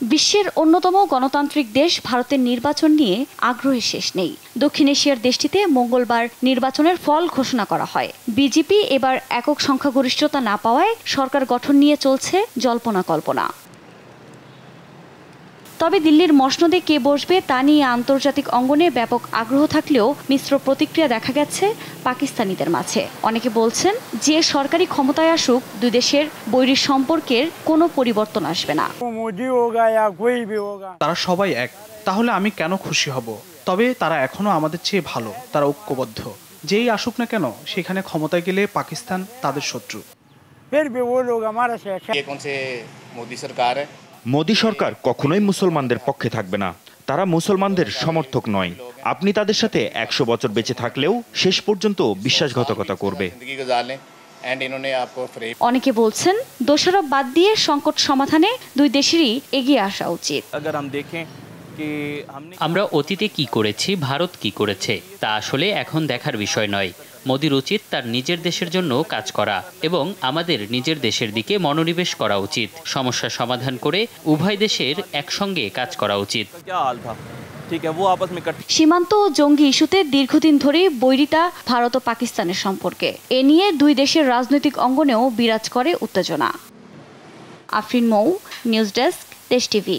বিশ্বের অন্যতম গণতান্ত্রিক দেশ ভারতের নির্বাচন নিয়ে আগ্রহের শেষ নেই। দক্ষিণ এশিয়ার দেশটিতে মঙ্গলবার নির্বাচনের ফল ঘোষণা করা হয়। বিজেপি এবার একক সংখ্যাগরিষ্ঠতা না পাওয়ায় সরকার গঠন নিয়ে চলছে জল্পনা কল্পনা। তবে দিল্লির মসনদে কে বসবে তা নিয়ে আন্তর্জাতিক অঙ্গনে ব্যাপক আগ্রহ থাকলেও মিশ্র প্রতিক্রিয়া দেখা গেছে পাকিস্তানিদের মাঝে। অনেকে বলছেন যে সরকারি ক্ষমতায় আসুক দুই দেশের বৈরী সম্পর্কের কোনো পরিবর্তন আসবে না। তারা সবাই এক, তাহলে আমি কেন খুশি হব? তবে তারা এখনো আমাদের চেয়ে ভালো, তারা ঐক্যবদ্ধ। যেই আসুক না কেন সেখানে ক্ষমতায় গেলে পাকিস্তান তাদের শত্রু। মোদি সরকার কখনোই মুসলমানদের পক্ষে থাকবে না। তারা মুসলমানদের সমর্থক নয়। আপনি তাদের সাথে 100 বছর বেঁচে থাকলেও শেষ পর্যন্ত বিশ্বাসঘাতকতা করবে। অনেকে বলছেন দোষারোপ বাদ দিয়ে সংকট সমাধানে দুই দেশেরই এগিয়ে আসা উচিত। আমরা অতীতে কি করেছি, ভারত কি করেছে তা আসলে এখন দেখার বিষয় নয়। মোদির উচিত তার নিজের দেশের জন্য কাজ করা এবং আমাদের নিজের দেশের দিকে মনোনিবেশ করা উচিত। সমস্যা সমাধান করে উভয় দেশের একসঙ্গে কাজ করা উচিত। সীমান্ত ও জঙ্গি ইস্যুতে দীর্ঘদিন ধরেই বৈরিতা ভারত ও পাকিস্তানের সম্পর্কে। এ নিয়ে দুই দেশের রাজনৈতিক অঙ্গনেও বিরাজ করে উত্তেজনা। আফরিন মৌ, নিউজ ডেস্ক, দেশ টিভি।